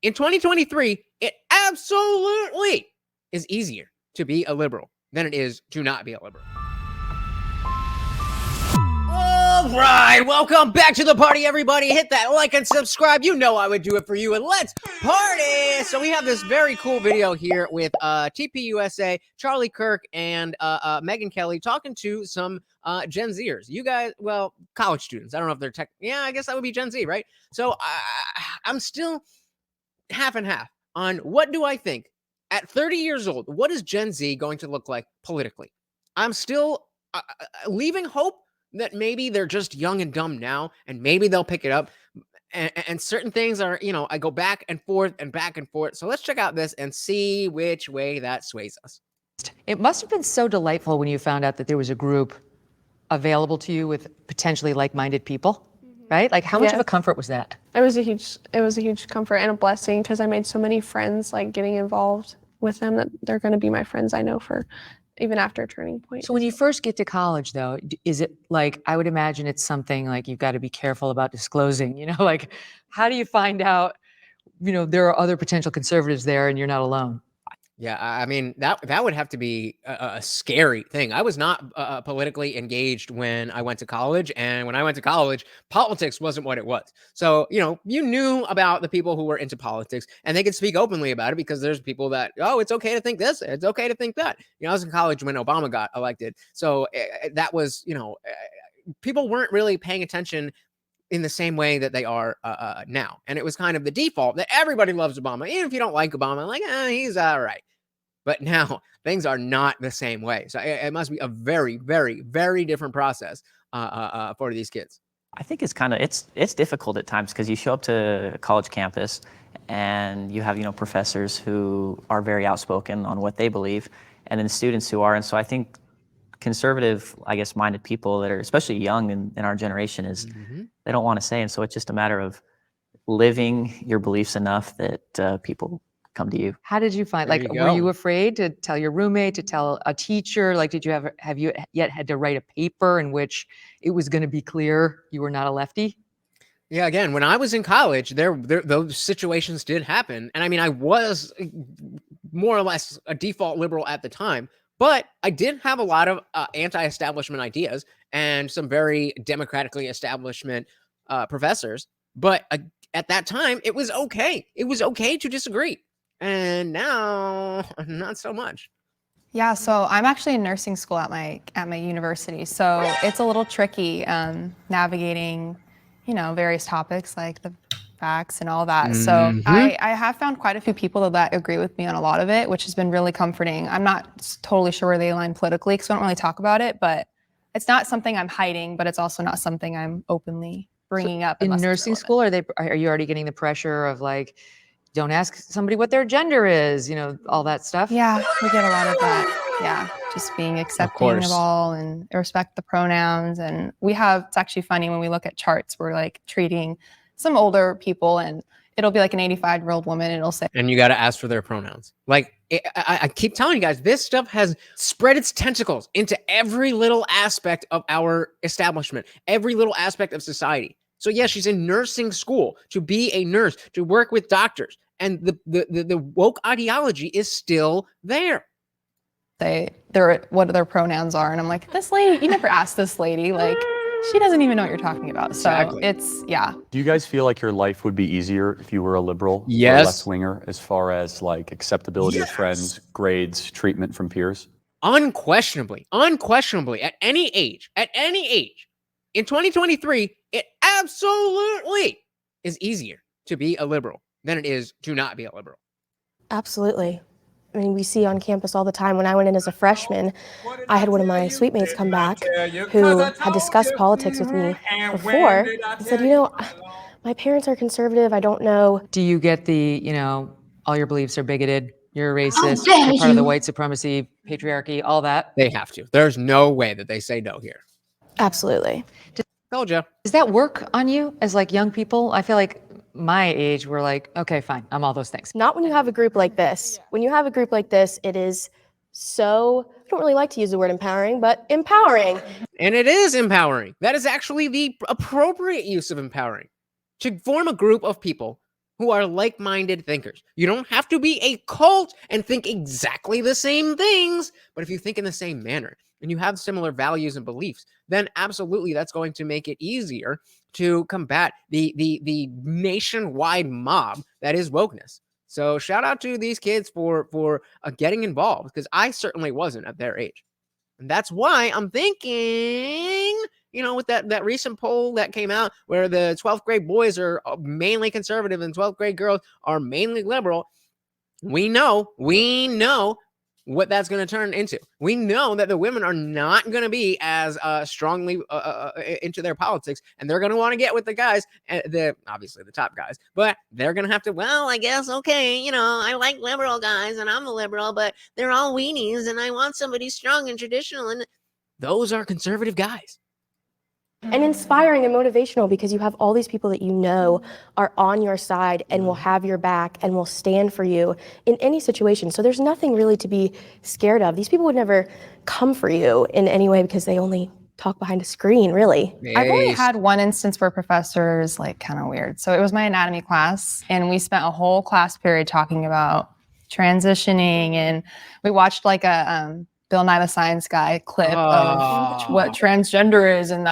In 2023, it absolutely is easier to be a liberal than it is to not be a liberal. All right, welcome back to the party, everybody. Hit that like and subscribe. You know I would do it for you, and let's party. So we have this very cool video here with TPUSA, Charlie Kirk, and Megyn Kelly talking to some Gen Zers. You guys, well, college students. I don't know if they're tech. Yeah, I guess that would be Gen Z, right? So I'm still half and half on what do I think at 30 years old, what is Gen Z going to look like politically? I'm still leaving hope that maybe they're just young and dumb now, and maybe they'll pick it up. And certain things are, you know, I go back and forth and back and forth. So let's check out this and see which way that sways us. It must have been so delightful when you found out that there was a group available to you with potentially like-minded people, right? Like, how much of a comfort was that? It was a huge comfort and a blessing, because I made so many friends, like, getting involved with them, that they're going to be my friends, I know, for even after Turning Point. So when you first get to college, though, is it like, I would imagine it's something like you've got to be careful about disclosing, you know, like, how do you find out, you know, there are other potential conservatives there and you're not alone? Yeah, I mean, that would have to be a scary thing. I was not politically engaged when I went to college. And when I went to college, politics wasn't what it was. So, you know, you knew about the people who were into politics, and they could speak openly about it because there's people that, oh, it's okay to think this. It's okay to think that. You know, I was in college when Obama got elected. So that was, you know, people weren't really paying attention in the same way that they are now. And it was kind of the default that everybody loves Obama. Even if you don't like Obama, like, he's all right. But now things are not the same way. So it must be a very, very, very different process for these kids. I think it's kind of, it's difficult at times, because you show up to a college campus and you have, you know, professors who are very outspoken on what they believe, and then students who are. And so I think conservative, I guess, minded people that are especially young in our generation is they don't want to say. And so it's just a matter of living your beliefs enough that people come to you. How did you find, like, were you afraid to tell your roommate, to tell a teacher? Like, did you have you yet had to write a paper in which it was going to be clear you were not a lefty? Yeah, again, when I was in college, those situations did happen. And I mean, I was more or less a default liberal at the time, but I did have a lot of anti-establishment ideas and some very democratically establishment professors. But at that time, it was okay. It was okay to disagree. And now, not so much. Yeah, so I'm actually in nursing school at my university, so it's a little tricky navigating, you know, various topics like the facts and all that. So I have found quite a few people that agree with me on a lot of it, which has been really comforting. I'm not totally sure where they align politically, because we don't really talk about it, but it's not something I'm hiding, but it's also not something I'm openly bringing up. In nursing school, are you already getting the pressure of, like, don't ask somebody what their gender is, you know, all that stuff? Yeah, we get a lot of that. Yeah, just being accepting of all and respect the pronouns. And it's actually funny when we look at charts, we're like treating some older people, and it'll be like an 85-year-old woman, and it'll say, and you got to ask for their pronouns. Like, I keep telling you guys, this stuff has spread its tentacles into every little aspect of our establishment, every little aspect of society. So yeah, she's in nursing school to be a nurse, to work with doctors, and the woke ideology is still there. What their pronouns are, and I'm like, this lady, you never asked this lady, like, she doesn't even know what you're talking about. So exactly. It's, yeah. Do you guys feel like your life would be easier if you were a liberal or left-winger, as far as, like, acceptability of friends, grades, treatment from peers? Unquestionably, at any age, in 2023, it absolutely is easier to be a liberal than it is to not be a liberal. Absolutely. I mean, we see on campus all the time. When I went in as a freshman, I had one of my suite mates come back who had discussed politics with me before and said, you know, my parents are conservative. I don't know. Do you get the, you know, all your beliefs are bigoted, you're a racist, you're part of the white supremacy, patriarchy, all that? They have to. There's no way that they say no here. Absolutely. Told you. Does that work on you as, like, young people? I feel like my age, we're like, okay, fine, I'm all those things. Not when you have a group like this. When you have a group like this, it is so, I don't really like to use the word empowering, but empowering. And it is empowering. That is actually the appropriate use of empowering. To form a group of people who are like-minded thinkers. You don't have to be a cult and think exactly the same things, but if you think in the same manner and you have similar values and beliefs, then absolutely that's going to make it easier to combat the nationwide mob that is wokeness. So shout out to these kids for getting involved, because I certainly wasn't at their age. And that's why I'm thinking, with that recent poll that came out where the 12th grade boys are mainly conservative and 12th grade girls are mainly liberal, we know what that's going to turn into. We know that the women are not going to be as strongly into their politics, and they're going to want to get with the guys, obviously the top guys, but they're going to have to, well, I guess, okay, I like liberal guys and I'm a liberal, but they're all weenies and I want somebody strong and traditional, and those are conservative guys. And inspiring and motivational, because you have all these people that are on your side and will have your back and will stand for you in any situation. So there's nothing really to be scared of. These people would never come for you in any way because they only talk behind a screen, really. I've only had one instance where professors kind of weird. So it was my anatomy class, and we spent a whole class period talking about transitioning, and we watched a Bill Nye the Science Guy clip of what transgender is, and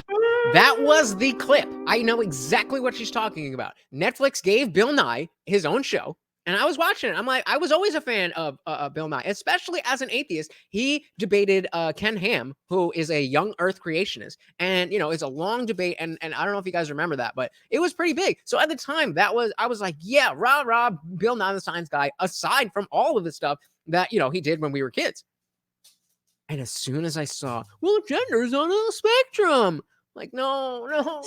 that was the clip. I know exactly what she's talking about. Netflix gave Bill Nye his own show, and I was watching it. I'm like, I was always a fan of Bill Nye, especially as an atheist. He debated Ken Ham, who is a young Earth creationist, and it's a long debate. And I don't know if you guys remember that, but it was pretty big. So at the time, I was like, yeah, rah, Bill Nye the Science Guy. Aside from all of the stuff that he did when we were kids, and as soon as I saw, well, gender's on a spectrum. Like, no, not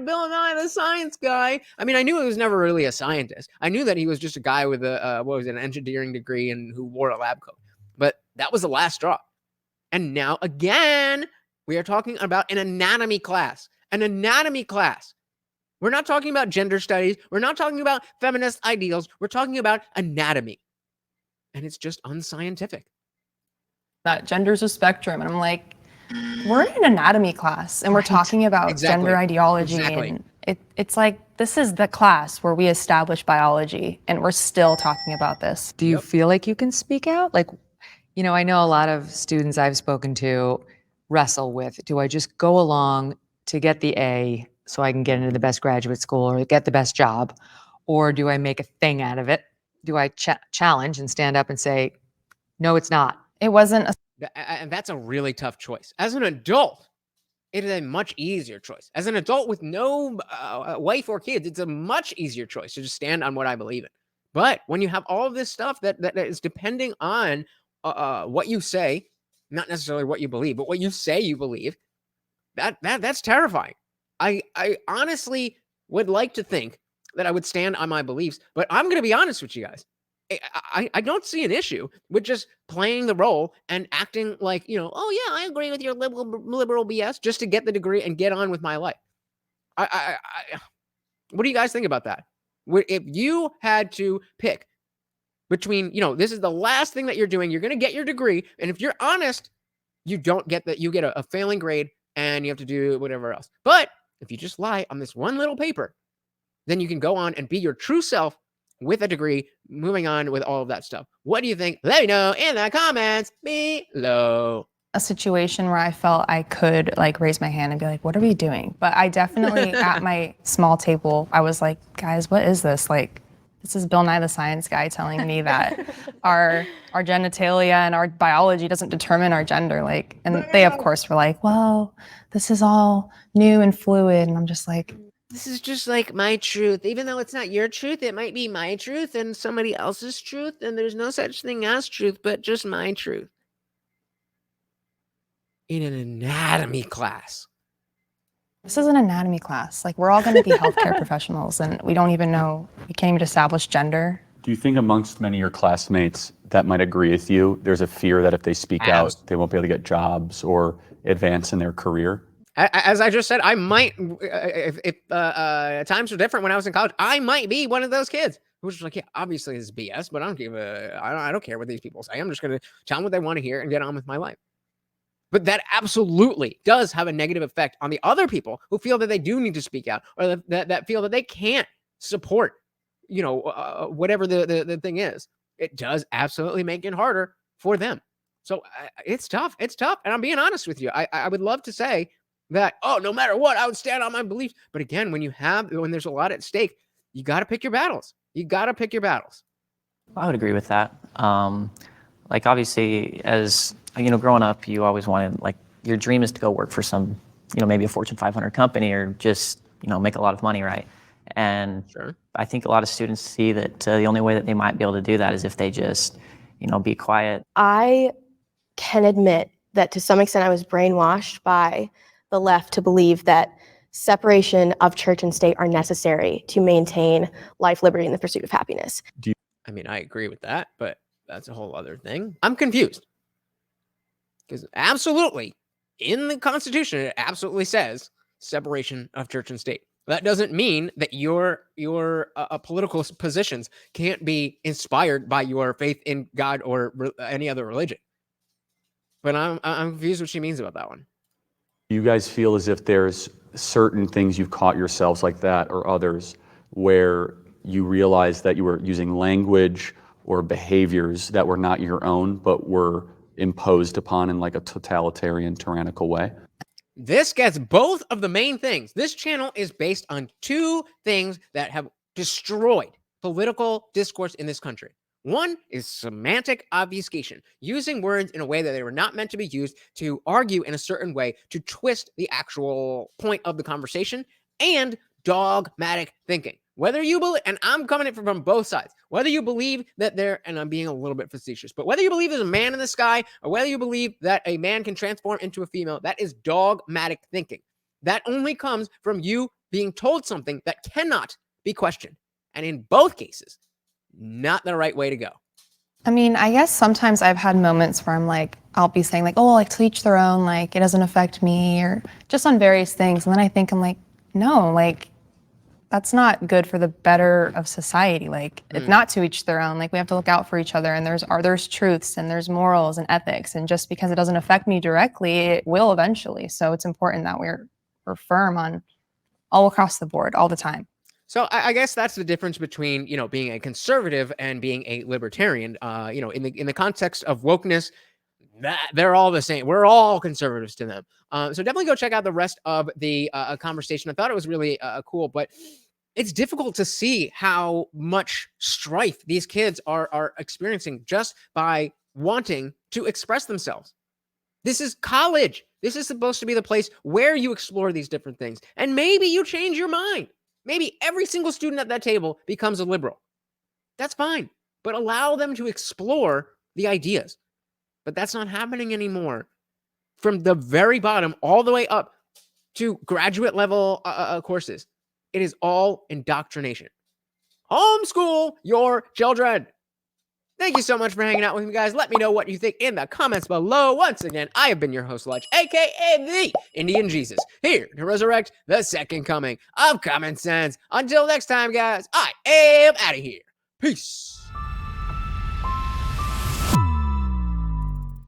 Bill Nye the Science Guy. I mean, I knew he was never really a scientist. I knew that he was just a guy with an engineering degree and who wore a lab coat. But that was the last straw. And now, again, we are talking about an anatomy class. An anatomy class. We're not talking about gender studies. We're not talking about feminist ideals. We're talking about anatomy. And it's just unscientific. That gender's a spectrum. And I'm like, we're in an anatomy class and we're talking about gender ideology. And it's like, this is the class where we establish biology and we're still talking about this. Do you feel like you can speak out? Like, I know a lot of students I've spoken to wrestle with, do I just go along to get the A so I can get into the best graduate school or get the best job? Or do I make a thing out of it? Do I challenge and stand up and say, no, it's not? It wasn't and that's a really tough choice. As an adult, it is a much easier choice. As an adult with no wife or kids, it's a much easier choice to just stand on what I believe in. But when you have all of this stuff that is depending on what you say, not necessarily what you believe, but what you say you believe, that's terrifying. I honestly would like to think that I would stand on my beliefs, but I'm going to be honest with you guys. I don't see an issue with just playing the role and acting like, oh yeah, I agree with your liberal BS just to get the degree and get on with my life. What do you guys think about that? If you had to pick between, this is the last thing that you're doing, you're going to get your degree, and if you're honest, you don't get that, you get a failing grade and you have to do whatever else. But if you just lie on this one little paper, then you can go on and be your true self with a degree, moving on with all of that stuff. What do you think? Let me know in the comments below. A situation where I felt I could raise my hand and be like, what are we doing? But I definitely, at my small table, I was like, guys, what is this? This is Bill Nye the Science Guy telling me that our genitalia and our biology doesn't determine our gender. And they, of course, were like, well, this is all new and fluid. And I'm just like, this is just my truth. Even though it's not your truth, it might be my truth and somebody else's truth. And there's no such thing as truth, but just my truth. In an anatomy class. This is an anatomy class. We're all going to be healthcare professionals and we don't even know, we can't even establish gender. Do you think amongst many of your classmates that might agree with you, there's a fear that if they speak out, they won't be able to get jobs or advance in their career? As I just said, I might, if times were different when I was in college, I might be one of those kids who's like, yeah, obviously this is BS, but I don't care what these people say. I'm just going to tell them what they want to hear and get on with my life. But that absolutely does have a negative effect on the other people who feel that they do need to speak out or that feel that they can't support, whatever the thing is, it does absolutely make it harder for them. So it's tough. It's tough. And I'm being honest with you. I would love to say that, oh, no matter what, I would stand on my beliefs. But again, when there's a lot at stake, you got to pick your battles. You got to pick your battles. I would agree with that. Like obviously, as growing up, you always wanted, like, your dream is to go work for some, maybe a Fortune 500 company, or just, make a lot of money, right? And Sure. I think a lot of students see that the only way that they might be able to do that is if they just, be quiet. I can admit that to some extent I was brainwashed by the left to believe that separation of church and state are necessary to maintain life, liberty, and the pursuit of happiness. I mean, I agree with that, but that's a whole other thing. I'm confused. Because absolutely, in the Constitution, it absolutely says separation of church and state. That doesn't mean that your political positions can't be inspired by your faith in God or any other religion. But I'm confused what she means about that one. Do you guys feel as if there's certain things you've caught yourselves like that, or others, where you realize that you were using language or behaviors that were not your own, but were imposed upon in like a totalitarian, tyrannical way? This gets both of the main things. This channel is based on two things that have destroyed political discourse in this country. One is semantic obfuscation, using words in a way that they were not meant to be used to argue in a certain way, to twist the actual point of the conversation, and dogmatic thinking. Whether you believe, and I'm coming in from both sides, whether you believe that and I'm being a little bit facetious, but whether you believe there's a man in the sky, or whether you believe that a man can transform into a female, that is dogmatic thinking. That only comes from you being told something that cannot be questioned. And in both cases, not the right way to go. I mean, I guess sometimes I've had moments where I'm like, I'll be saying like, oh, like to each their own, like it doesn't affect me, or just on various things. And then I think, I'm like, no, like that's not good for the better of society. Like it's not to each their own. Like we have to look out for each other, and there's truths and there's morals and ethics. And just because it doesn't affect me directly, it will eventually. So it's important that we're firm on all across the board all the time. So I guess that's the difference between, being a conservative and being a libertarian. In the context of wokeness, they're all the same. We're all conservatives to them. So definitely go check out the rest of the conversation. I thought it was really cool, but it's difficult to see how much strife these kids are experiencing just by wanting to express themselves. This is college. This is supposed to be the place where you explore these different things. And maybe you change your mind. Maybe every single student at that table becomes a liberal. That's fine. But allow them to explore the ideas. But that's not happening anymore. From the very bottom all the way up to graduate level courses, it is all indoctrination. Homeschool your children. Thank you so much for hanging out with me, guys. Let me know what you think in the comments below. Once again, I have been your host, Lutch, aka the Indian Jesus, here to resurrect the second coming of common sense. Until next time, guys, I am out of here. Peace.